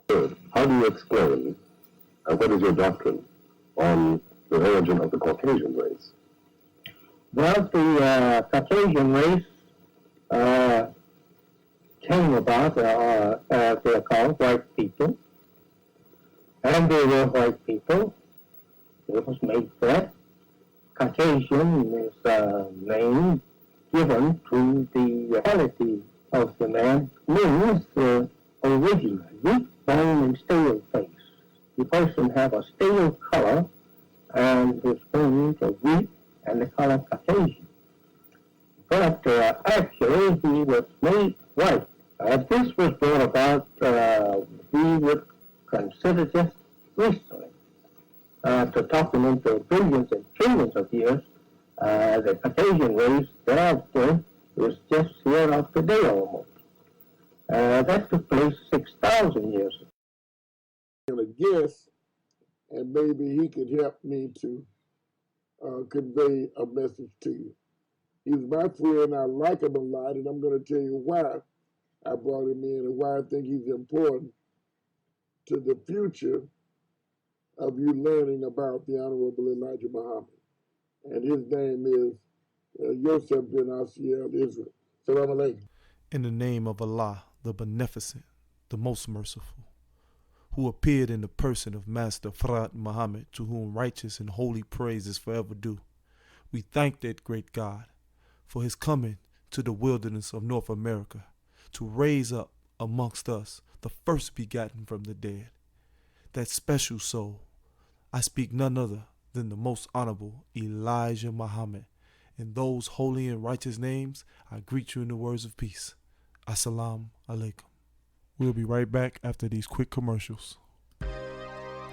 How do you explain, what is your doctrine on the origin of the Caucasian race? Well, the Caucasian race came about, they're called white people, and they were white people. It was made that. Caucasian is a name given to the quality of the man, means originally bone and stale face. The person have a stale color, and his bones are weak, and the color Caucasian. But actually, he was made white. This was brought about, we would consider just recently. To talking into billions and trillions of years, the Caucasian race thereafter was just here of today almost. That took place 6,000 years ago. And a guest, and maybe he could help me to convey a message to you. He's my friend. I like him a lot, and I'm going to tell you why I brought him in and why I think he's important to the future of you learning about the Honorable Elijah Muhammad. And his name is Yosef bin Asiel Israel. Salam alaikum. In the name of Allah, the Beneficent, the Most Merciful, who appeared in the person of Master Fard Muhammad, to whom righteous and holy praise is forever due, we thank that great God for his coming to the wilderness of North America to raise up amongst us the first begotten from the dead, that special soul. I speak none other than the most honorable Elijah Muhammad. In those holy and righteous names, I greet you in the words of peace. Assalamu alaikum. We'll be right back after these quick commercials.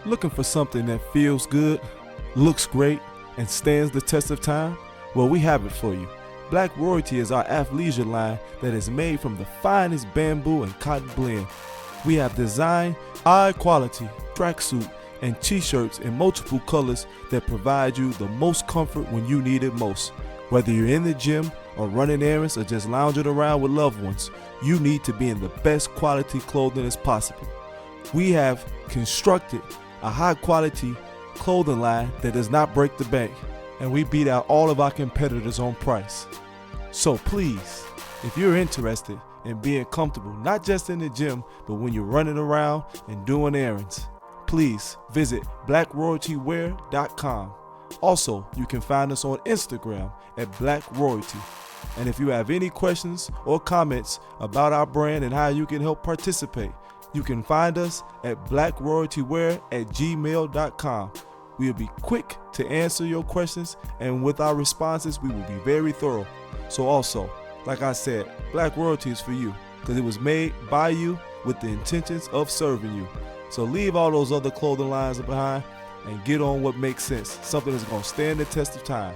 Looking for something that feels good, looks great, and stands the test of time? Well, we have it for you. Black Royalty is our athleisure line that is made from the finest bamboo and cotton blend. We have designed high-quality tracksuit and t-shirts in multiple colors that provide you the most comfort when you need it most. Whether you're in the gym or running errands or just lounging around with loved ones, you need to be in the best quality clothing as possible. We have constructed a high-quality clothing line that does not break the bank, and we beat out all of our competitors on price. So please, if you're interested in being comfortable, not just in the gym, but when you're running around and doing errands, please visit blackroyaltywear.com. Also, you can find us on Instagram at Black Royalty. And if you have any questions or comments about our brand and how you can help participate, you can find us at blackroyaltywear@gmail.com. We'll be quick to answer your questions, and with our responses, we will be very thorough. So also, like I said, Black Royalty is for you because it was made by you with the intentions of serving you. So leave all those other clothing lines behind and get on what makes sense, something that's going to stand the test of time,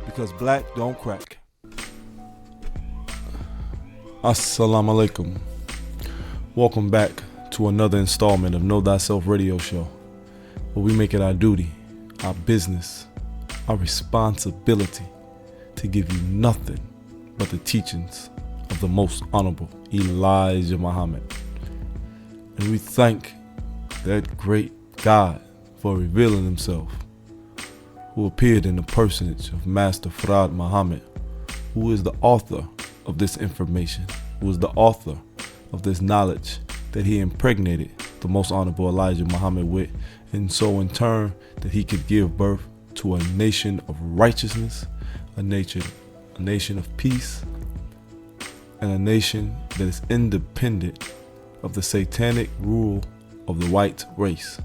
because black don't crack. Assalamu alaikum. Welcome back to another installment of Know Thyself Radio Show, where we make it our duty, our business, our responsibility to give you nothing but the teachings of the most honorable Elijah Muhammad. And we thank that great God for revealing himself, who appeared in the personage of Master Fard Muhammad, who is the author of this information, who is the author of this knowledge that he impregnated the most honorable Elijah Muhammad with, and so in turn that he could give birth to a nation of righteousness, a nation of peace, and a nation that is independent of the satanic rule of the white race.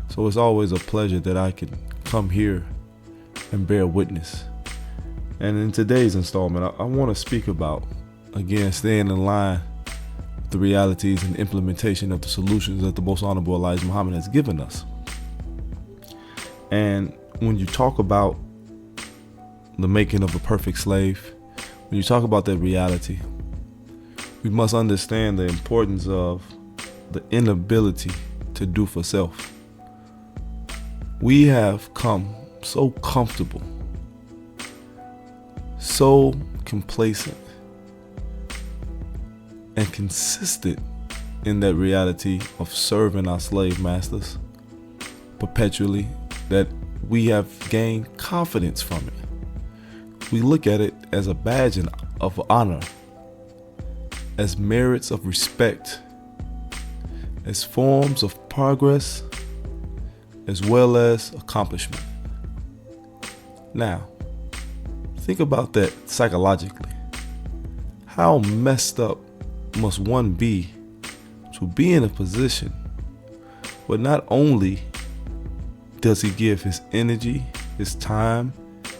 So it's always a pleasure that I can come here and bear witness. And in today's installment, I want to speak about, again, staying in line with the realities and implementation of the solutions that the most honorable Elijah Muhammad has given us. And when you talk about the making of a perfect slave, when you talk about that reality, we must understand the importance of the inability to do for self. We have come so comfortable, so complacent, and consistent in that reality of serving our slave masters perpetually that we have gained confidence from it. We look at it as a badge of honor, as merits of respect, as forms of progress, as well as accomplishment. Now, think about that psychologically. How messed up must one be to be in a position where not only does he give his energy, his time,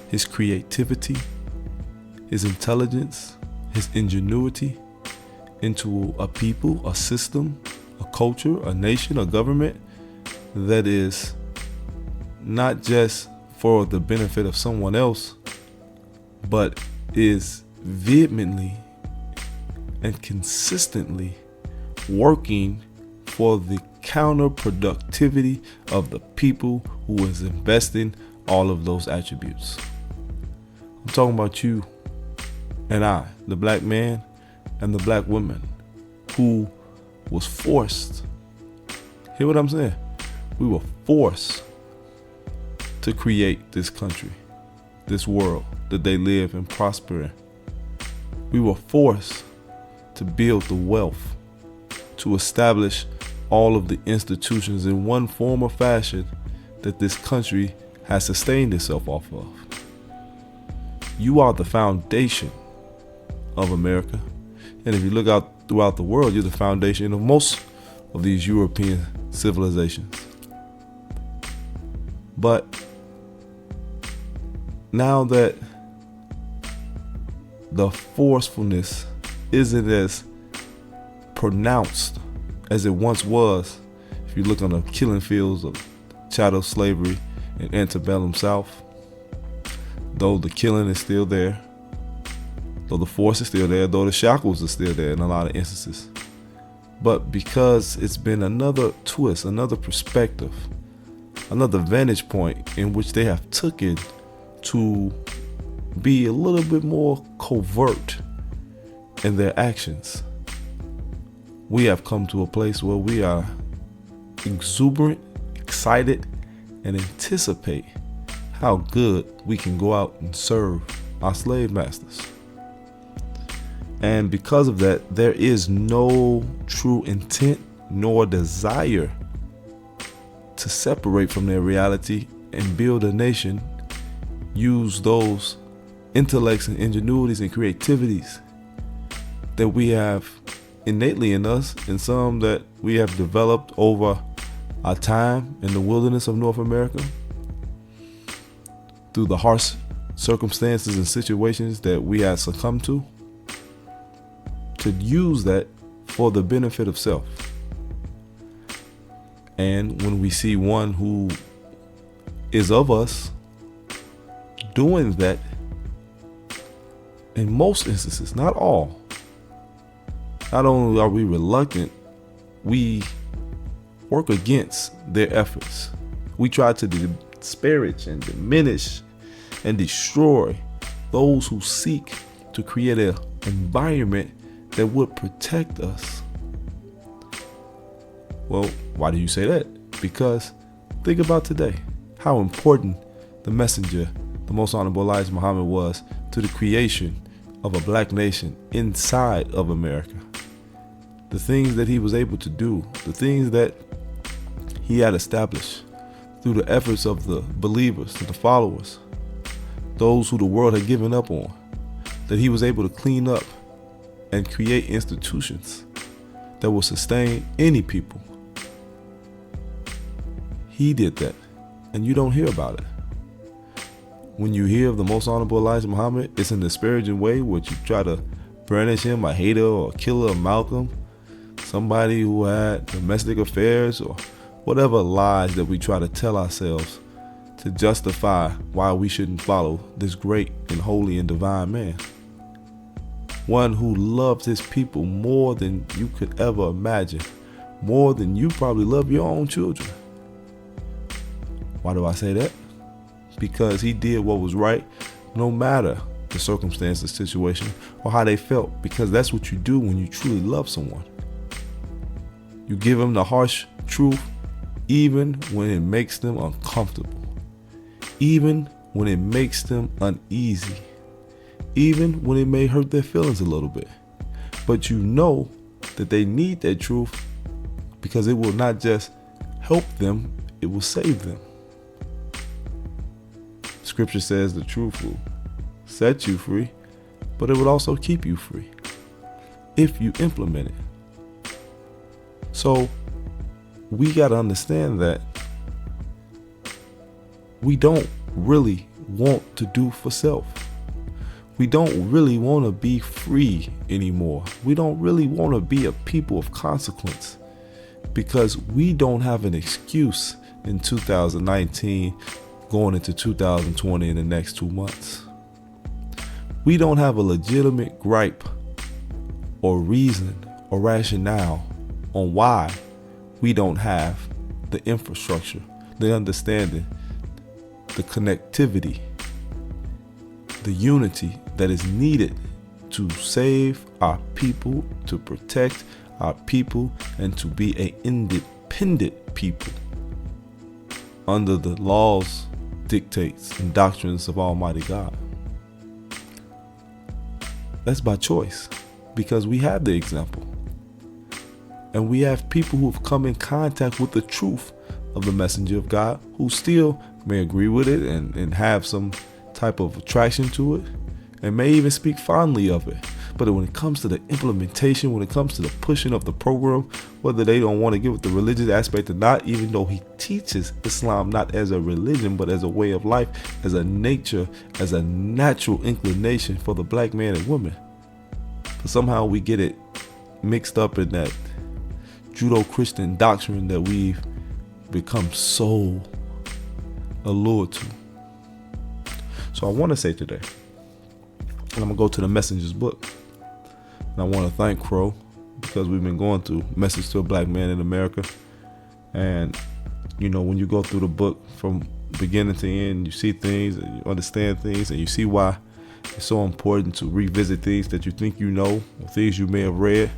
his creativity, his intelligence, his ingenuity into a people, a system, a culture, a nation, a government that is not just for the benefit of someone else, but is vehemently and consistently working for the counterproductivity of the people who is investing all of those attributes. I'm talking about you and I, the black man and the black woman who was forced. Hear what I'm saying? We were forced to create this country, this world that they live and prosper in. We were forced to build the wealth, to establish all of the institutions in one form or fashion that this country has sustained itself off of. You are the foundation of America. And if you look out throughout the world, you're the foundation of most of these European civilizations. But now that the forcefulness isn't as pronounced as it once was, if you look on the killing fields of chattel slavery in antebellum South, though the killing is still there, though the force is still there, though the shackles are still there in a lot of instances. But because it's been another twist, another perspective, another vantage point in which they have taken to be a little bit more covert in their actions, we have come to a place where we are exuberant, excited, and anticipate how good we can go out and serve our slave masters. And because of that, there is no true intent nor desire to separate from their reality and build a nation, use those intellects and ingenuities and creativities that we have innately in us, and some that we have developed over our time in the wilderness of North America through the harsh circumstances and situations that we have succumbed to use that for the benefit of self. And when we see one who is of us doing that, in most instances, not all, not only are we reluctant, we work against their efforts. We try to disparage and diminish and destroy those who seek to create an environment that would protect us. Well, why do you say that? Because think about today, how important the messenger, the most honorable Elijah Muhammad, was to the creation of a black nation inside of America. The things that he was able to do, the things that he had established through the efforts of the believers, the followers, those who the world had given up on, that he was able to clean up and create institutions that will sustain any people. He did that, and you don't hear about it. When you hear of the most honorable Elijah Muhammad, it's in a disparaging way, which you try to brandish him a hater or a killer of Malcolm, somebody who had domestic affairs, or whatever lies that we try to tell ourselves to justify why we shouldn't follow this great and holy and divine man. One who loved his people more than you could ever imagine, more than you probably love your own children. Why do I say that? Because he did what was right, no matter the circumstance, the situation, or how they felt, because that's what you do when you truly love someone. You give them the harsh truth even when it makes them uncomfortable, even when it makes them uneasy, even when it may hurt their feelings a little bit. But you know that they need that truth because it will not just help them, it will save them. Scripture says the truth will set you free, but it will also keep you free if you implement it. So we got to understand that we don't really want to do for self. We don't really want to be free anymore. We don't really want to be a people of consequence because we don't have an excuse in 2019 going into 2020 in the next 2 months. We don't have a legitimate gripe or reason or rationale on why we don't have the infrastructure, the understanding, the connectivity, the unity that is needed to save our people, to protect our people, and to be an independent people under the laws, dictates, and doctrines of Almighty God. That's by choice because we have the example. And we have people who have come in contact with the truth of the messenger of God who still may agree with it and have some type of attraction to it and may even speak fondly of it. But when it comes to the implementation, when it comes to the pushing of the program, whether they don't want to give it the religious aspect or not, even though he teaches Islam not as a religion, but as a way of life, as a nature, as a natural inclination for the black man and woman. But somehow we get it mixed up in that Judeo-Christian doctrine that we've become so allured to. So I want to say today, and I'm going to go to the Messenger's book, and I want to thank Crow because we've been going through Message to a Black Man in America. And, you know, when you go through the book from beginning to end, you see things and you understand things and you see why it's so important to revisit things that you think you know or things you may have read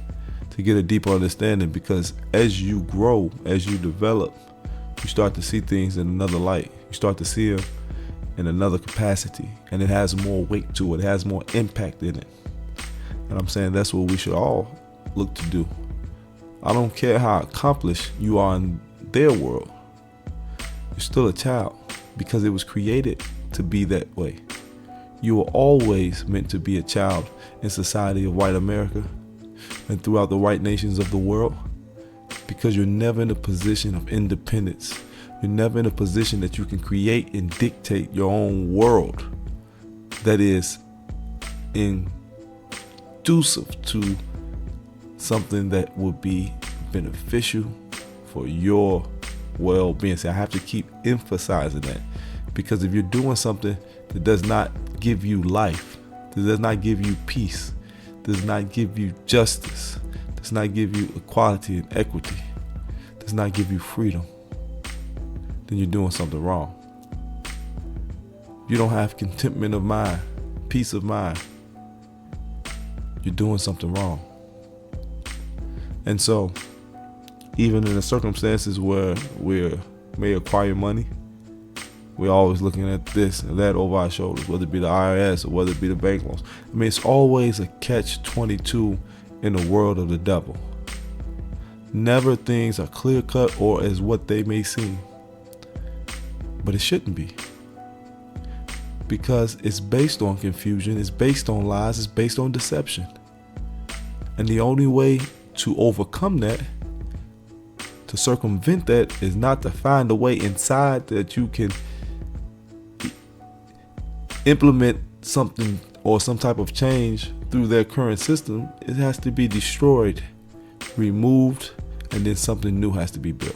to get a deeper understanding, because as you grow, as you develop, you start to see things in another light. You start to see them in another capacity, and it has more weight to it. It has more impact in it. And I'm saying that's what we should all look to do. I don't care how accomplished you are in their world. You're still a child because it was created to be that way. You were always meant to be a child in society of white America and throughout the white nations of the world, because you're never in a position of independence. You're never in a position that you can create and dictate your own world that is conducive to something that would be beneficial for your well-being. So I have to keep emphasizing that, because if you're doing something that does not give you life, that does not give you peace, does not give you justice, does not give you equality and equity, does not give you freedom, then you're doing something wrong. You don't have contentment of mind, peace of mind, you're doing something wrong. And so, even in the circumstances where we may acquire money, we're always looking at this and that over our shoulders, whether it be the IRS or whether it be the bank loans. I mean, it's always a catch-22 in the world of the devil. Never things are clear-cut or as what they may seem. But it shouldn't be. Because it's based on confusion, it's based on lies, it's based on deception. And the only way to overcome that, to circumvent that, is not to find a way inside that you can implement something or some type of change through their current system. It has to be destroyed, removed, and then something new has to be built.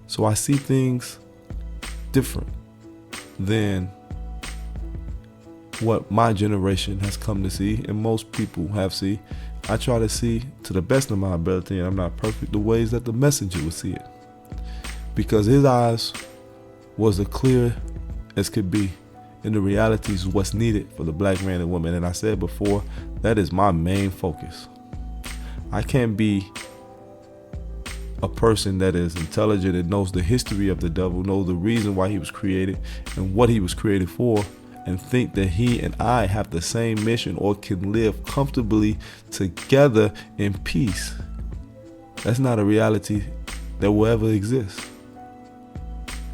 So I see things different than what my generation has come to see and most people have seen. I try to see, to the best of my ability, and I'm not perfect, the ways that the messenger would see it, because his eyes was as clear as could be in the realities of what's needed for the black man and woman. And I said before, that is my main focus. I can't be a person that is intelligent and knows the history of the devil, knows the reason why he was created and what he was created for, and think that he and I have the same mission or can live comfortably together in peace. That's not a reality that will ever exist.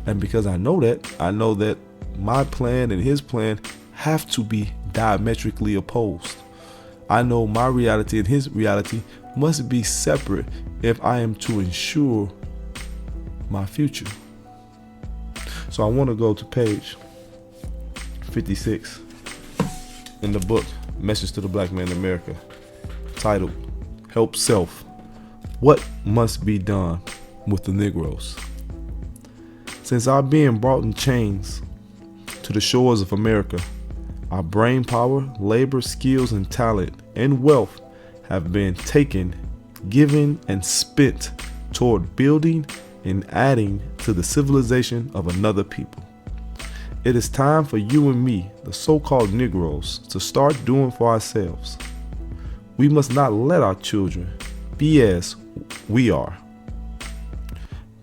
And because I know that my plan and his plan have to be diametrically opposed. I know my reality and his reality must be separate if I am to ensure my future. So I want to go to page 56 in the book, Message to the Black Man in America, titled Help Self. What must be done with the Negroes? Since our being brought in chains to the shores of America, our brain power, labor, skills, and talent and wealth have been taken, given, and spent toward building and adding to the civilization of another people. It is time for you and me, the so-called Negroes, to start doing for ourselves. We must not let our children be as we are,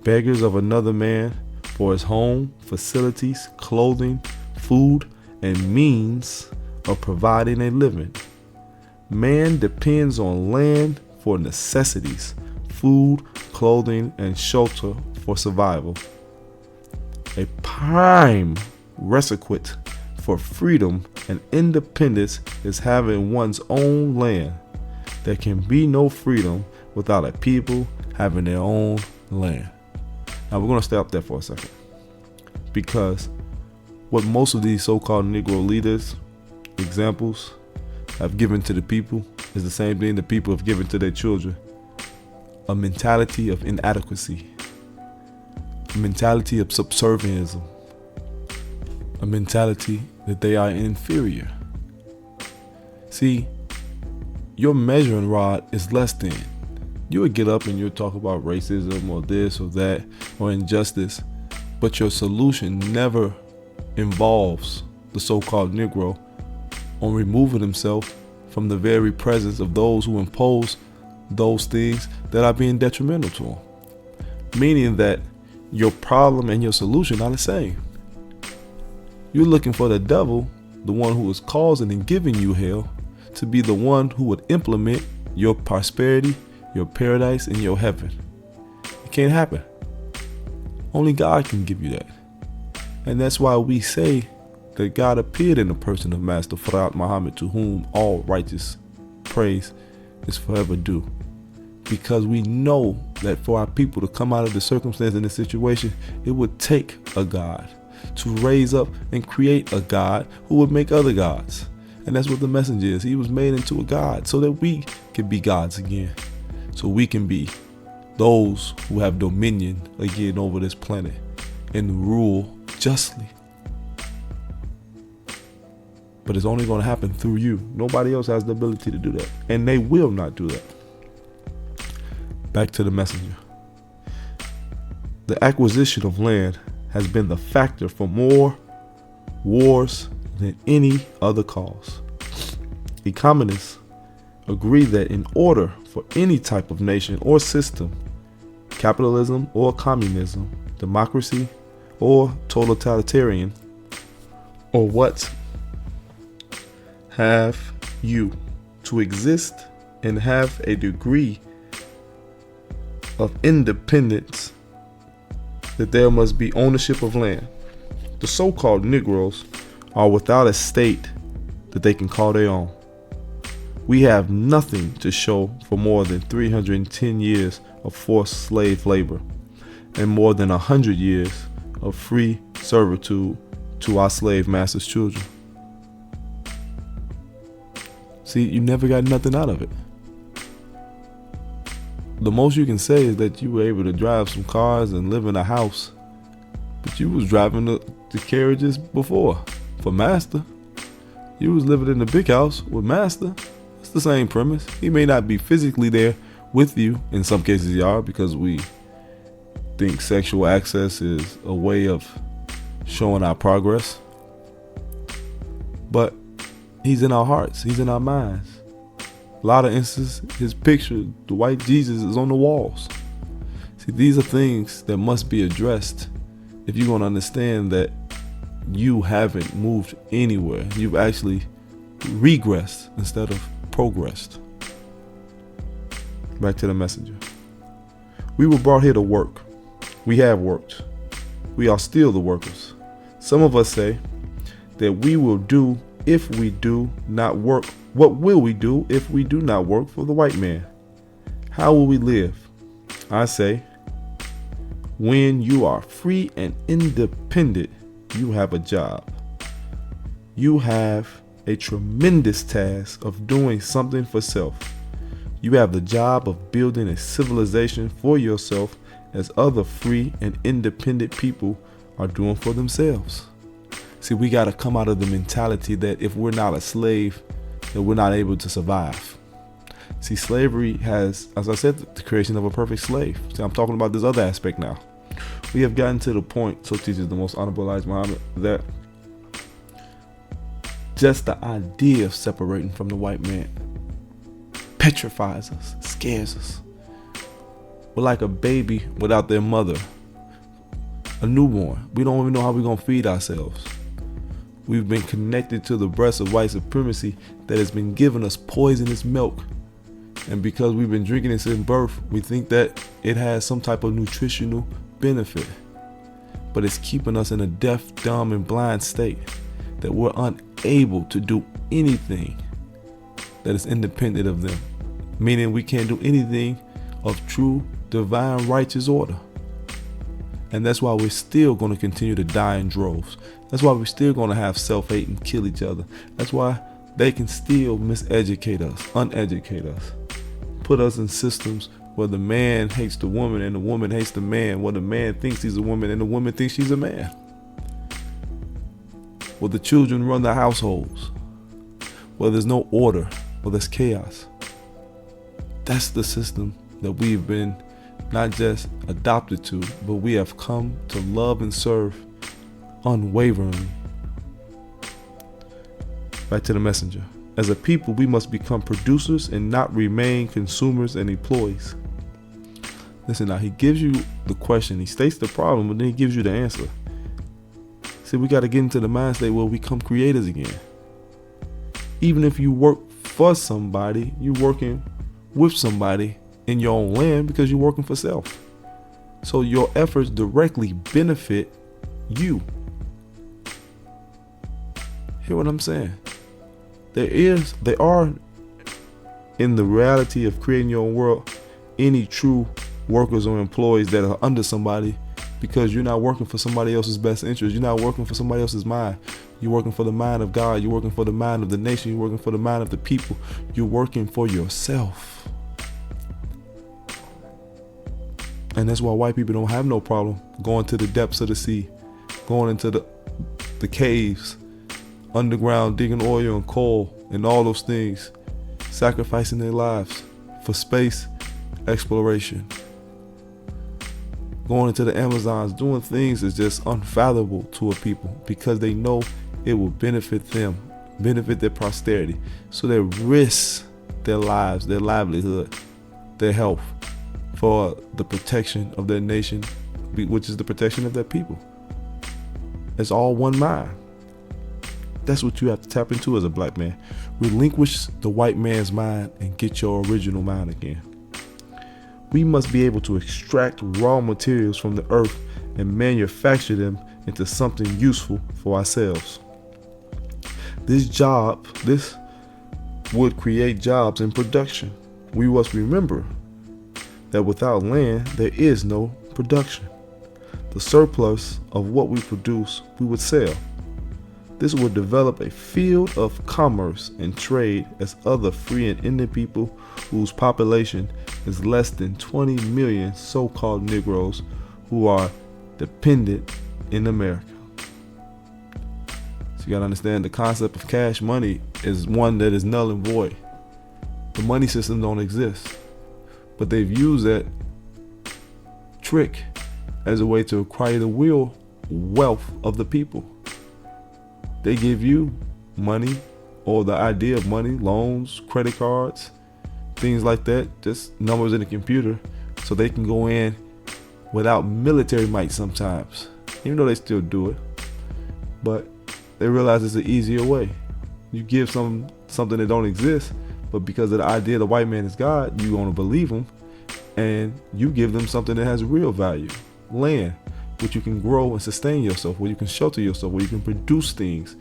beggars of another man for his home, facilities, clothing, food, and means of providing a living. Man depends on land for necessities, food, clothing, and shelter for survival. A prime requisite for freedom and independence is having one's own land. There can be no freedom without a people having their own land. Now we're going to stop there for a second, because what most of these so-called Negro leaders, examples, have given to the people is the same thing the people have given to their children. A mentality of inadequacy, a mentality of subservientism, a mentality that they are inferior. See, your measuring rod is less than. You would get up and you'll talk about racism or this or that or injustice, but your solution never involves the so-called Negro on removing himself from the very presence of those who impose those things that are being detrimental to him. Meaning that your problem and your solution are the same. You're looking for the devil, the one who is causing and giving you hell, to be the one who would implement your prosperity, your paradise, and your heaven. It can't happen. Only God can give you that. And that's why we say that God appeared in the person of Master Fard Muhammad, to whom all righteous praise is forever due. Because we know that for our people to come out of the circumstance and the situation, it would take a God to raise up and create a God who would make other gods. And that's what the message is. He was made into a God so that we can be gods again. So we can be those who have dominion again over this planet and rule justly. But it's only going to happen through you. Nobody else has the ability to do that. And they will not do that. Back to the messenger. The acquisition of land has been the factor for more wars than any other cause. Economists agree that in order for any type of nation or system, capitalism or communism, democracy or totalitarian, or what have you, to exist and have a degree of independence, that there must be ownership of land. The so-called Negroes are without a state that they can call their own. We have nothing to show for more than 310 years of forced slave labor and more than 100 years of free servitude to our slave masters' children. See, you never got nothing out of it. The most you can say is that you were able to drive some cars and live in a house, but you was driving the carriages before for master. You was living in the big house with master. It's the same premise. He may not be physically there with you. In some cases you are, because we think sexual access is a way of showing our progress. But he's in our hearts. He's in our minds. A lot of instances, his picture, the white Jesus, is on the walls. See, these are things that must be addressed if you're going to understand that you haven't moved anywhere. You've actually regressed instead of progressed. Back to the messenger. We were brought here to work. We have worked. We are still the workers. Some of us say that we will do if we do not work. What will we do if we do not work for the white man? How will we live? I say, when you are free and independent, you have a job. You have a tremendous task of doing something for self. You have the job of building a civilization for yourself as other free and independent people are doing for themselves. See, we got to come out of the mentality that if we're not a slave, that we're not able to survive. See, slavery has, as I said, the creation of a perfect slave. See, I'm talking about this other aspect now. We have gotten to the point, so teaches the most honorable Elijah Muhammad, that just the idea of separating from the white man petrifies us, scares us. We're like a baby without their mother, a newborn. We don't even know how we're going to feed ourselves. We've been connected to the breast of white supremacy that has been giving us poisonous milk. And because we've been drinking it since birth, we think that it has some type of nutritional benefit. But it's keeping us in a deaf, dumb, and blind state that we're unable to do anything that is independent of them. Meaning we can't do anything of true, divine, righteous order. And that's why we're still going to continue to die in droves. That's why we're still going to have self-hate and kill each other. That's why they can still miseducate us, uneducate us, put us in systems where the man hates the woman and the woman hates the man, where the man thinks he's a woman and the woman thinks she's a man, where the children run the households, where there's no order, where there's chaos. That's the system that we've been not just adopted to, but we have come to love and serve unwaveringly. Back to the messenger. As a people, we must become producers and not remain consumers and employees. Listen now, he gives you the question, he states the problem, but then he gives you the answer. See, we got to get into the mind state where we become creators again. Even if you work for somebody, you're working with somebody in your own land because you're working for self. So your efforts directly benefit you. Hear what I'm saying? There are in the reality of creating your own world, any true workers or employees that are under somebody, because you're not working for somebody else's best interest. You're not working for somebody else's mind. You're working for the mind of God. You're working for the mind of the nation. You're working for the mind of the people. You're working for yourself. And that's why white people don't have no problem going to the depths of the sea, going into the caves, underground, digging oil and coal and all those things, sacrificing their lives for space exploration, going into the Amazons, doing things that's just unfathomable to a people because they know it will benefit them, benefit their posterity. So they risk their lives, their livelihood, their health for the protection of their nation, which is the protection of their people. It's all one mind. That's what you have to tap into as a black man. Relinquish the white man's mind and get your original mind again. We must be able to extract raw materials from the earth and manufacture them into something useful for ourselves. This would create jobs in production. We must remember that without land, there is no production. The surplus of what we produce, we would sell. This would develop a field of commerce and trade as other free and independent people whose population is less than 20 million so-called Negroes who are dependent in America. So you gotta understand the concept of cash money is one that is null and void. The money system don't exist, but they've used that trick as a way to acquire the real wealth of the people. They give you money or the idea of money, loans, credit cards, things like that, just numbers in the computer, so they can go in without military might sometimes, even though they still do it. But they realize it's an easier way. You give something that don't exist, but because of the idea the white man is God, you want to believe him, and you give them something that has real value, land, which you can grow and sustain yourself, where you can shelter yourself, where you can produce things,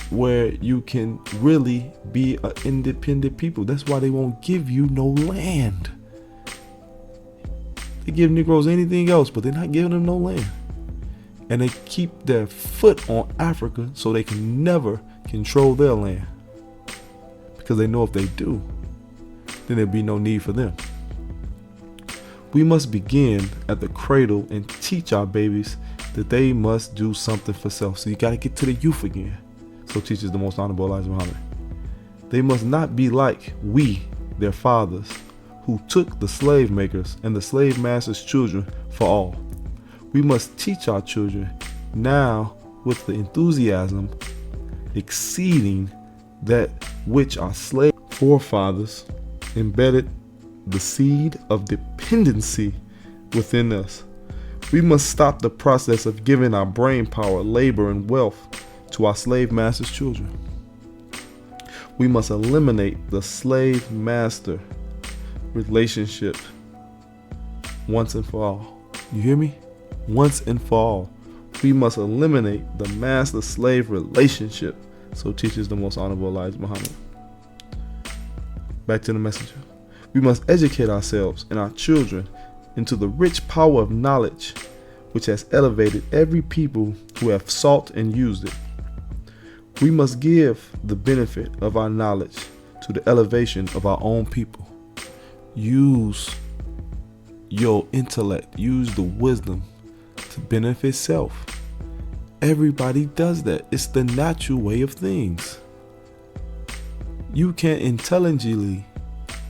where you can really be an independent people. That's why they won't give you no land. They give Negroes anything else, but they're not giving them no land. And they keep their foot on Africa so they can never control their land. Because they know if they do, then there'll be no need for them. We must begin at the cradle and teach our babies that they must do something for self. So you got to get to the youth again. So teaches the Most Honorable Elijah Muhammad. They must not be like we, their fathers, who took the slave makers and the slave masters' children for all. We must teach our children now with the enthusiasm exceeding that which our slave forefathers embedded the seed of dependency within us. We must stop the process of giving our brain power, labor, and wealth to our slave masters' children. We must eliminate the slave master relationship once and for all. You hear me? Once and for all. We must eliminate the master-slave relationship. So teaches the Most Honorable Elijah Muhammad. Back to the messenger. We must educate ourselves and our children into the rich power of knowledge which has elevated every people who have sought and used it. We must give the benefit of our knowledge to the elevation of our own people. Use your intellect, use the wisdom to benefit self. Everybody does that. It's the natural way of things. You can't intelligently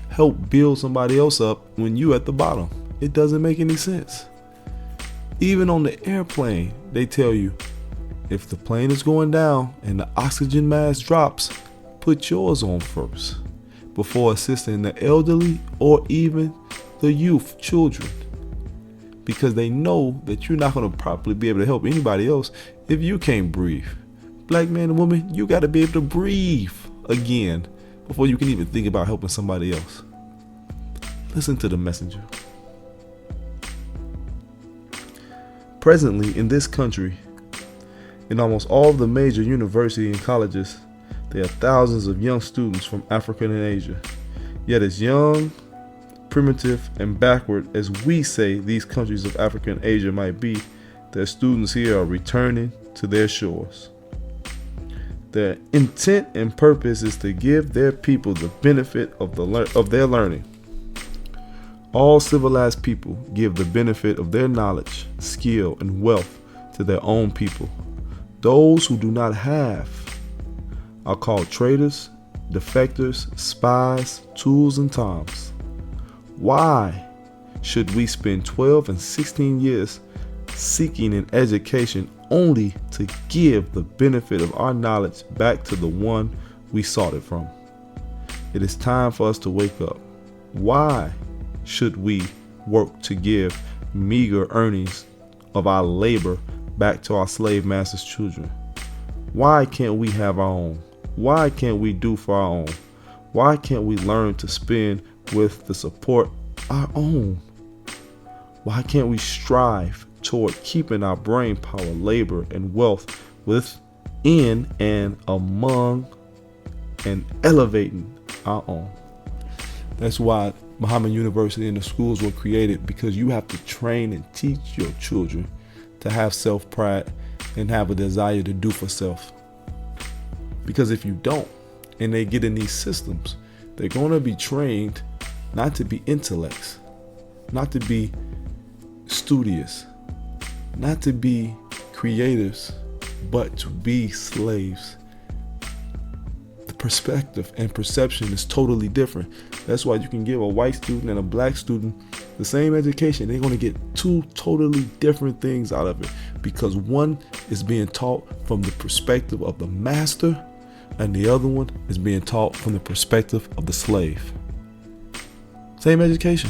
help build somebody else up when you at the bottom. It doesn't make any sense. Even on the airplane, they tell you, if the plane is going down and the oxygen mask drops, put yours on first before assisting the elderly or even the youth, children. Because they know that you're not going to properly be able to help anybody else if you can't breathe. Black man and woman, you got to be able to breathe again before you can even think about helping somebody else. Listen to the messenger. Presently in this country, in almost all of the major universities and colleges, there are thousands of young students from Africa and Asia. Yet as young, primitive, and backward as we say these countries of Africa and Asia might be, their students here are returning to their shores. Their intent and purpose is to give their people the benefit of their learning. All civilized people give the benefit of their knowledge, skill, and wealth to their own people. Those who do not have are called traitors, defectors, spies, tools, and toms. Why should we spend 12 and 16 years seeking an education only to give the benefit of our knowledge back to the one we sought it from? It is time for us to wake up. Why should we work to give meager earnings of our labor back to our slave masters' children? Why can't we have our own? Why can't we do for our own? Why can't we learn to spend with the support our own? Why can't we strive toward keeping our brain power, labor, and wealth within and among and elevating our own? That's why Muhammad University and the schools were created, because you have to train and teach your children to have self-pride and have a desire to do for self. Because if you don't, and they get in these systems, they're going to be trained not to be intellects, not to be studious, not to be creators, but to be slaves. The perspective and perception is totally different. That's why you can give a white student and a black student the same education. They're going to get two totally different things out of it, because one is being taught from the perspective of the master, and the other one is being taught from the perspective of the slave. Same education,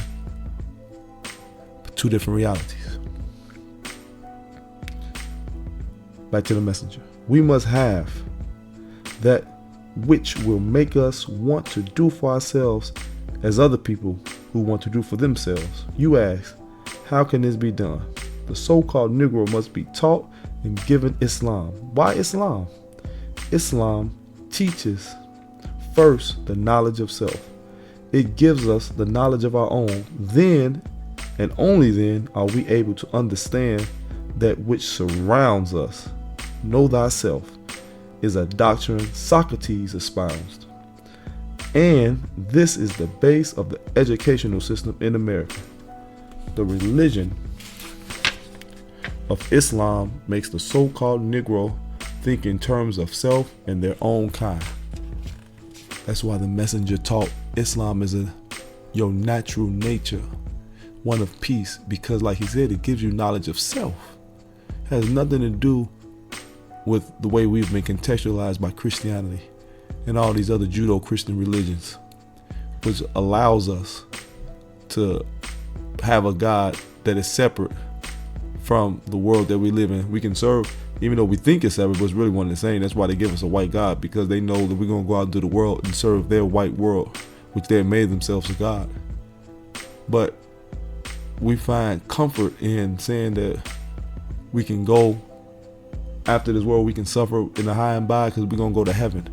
but two different realities. Back to the messenger. We must have that which will make us want to do for ourselves as other people who want to do for themselves. You ask, how can this be done? The so-called Negro must be taught and given Islam. Why Islam? Islam teaches first the knowledge of self. It gives us the knowledge of our own. Then and only then are we able to understand that which surrounds us. Know thyself is a doctrine Socrates espoused. And this is the base of the educational system in America. The religion of Islam makes the so-called Negro think in terms of self and their own kind. That's why the messenger taught Islam is your natural nature, one of peace, because like he said, it gives you knowledge of self. It has nothing to do with the way we've been contextualized by Christianity and all these other Judeo-Christian religions, which allows us to have a God that is separate from the world that we live in. We can serve, even though we think it's separate, but it's really one and the same. That's why they give us a white God, because they know that we're going to go out into the world and serve their white world, which they have made themselves a God. But we find comfort in saying that we can go after this world, we can suffer in the high and by because we're going to go to heaven.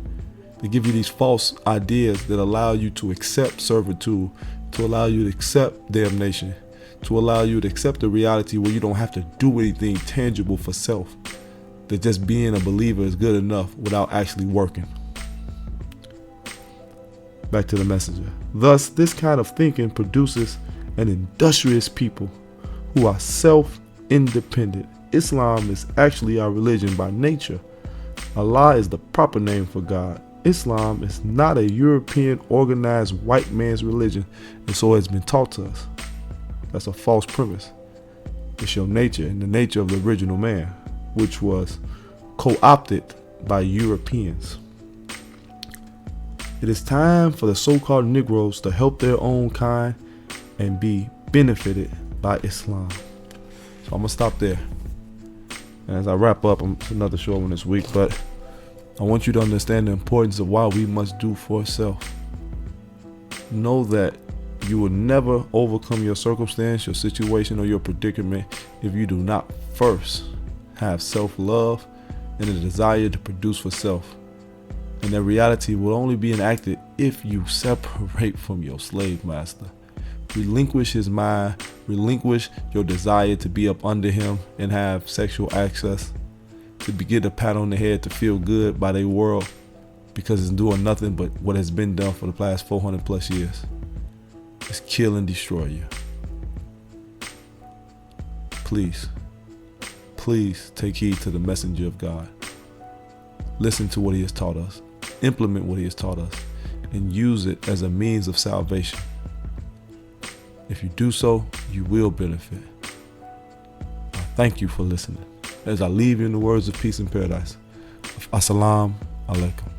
They give you these false ideas that allow you to accept servitude, to allow you to accept damnation, to allow you to accept the reality where you don't have to do anything tangible for self, that just being a believer is good enough without actually working. Back to the messenger. Thus, this kind of thinking produces an industrious people who are self-independent. Islam is actually our religion by nature. Allah is the proper name for God. Islam is not a European organized white man's religion, and so it's been taught to us. That's a false premise. It's your nature and the nature of the original man, which was co-opted by Europeans. It is time for the so-called Negroes to help their own kind and be benefited by Islam. So I'm going to stop there. And as I wrap up, it's another short one this week, but I want you to understand the importance of why we must do for self. Know that you will never overcome your circumstance, your situation, or your predicament if you do not first have self-love and a desire to produce for self. And that reality will only be enacted if you separate from your slave master. Relinquish his mind, relinquish your desire to be up under him and have sexual access, to get a pat on the head, to feel good by their world because it's doing nothing but what has been done for the past 400 plus years. It's kill and destroy you. Please take heed to the messenger of God. Listen to what he has taught us. Implement what he has taught us and use it as a means of salvation. If you do so, you will benefit. I thank you for listening. As I leave you in the words of peace and paradise. Assalamu alaikum.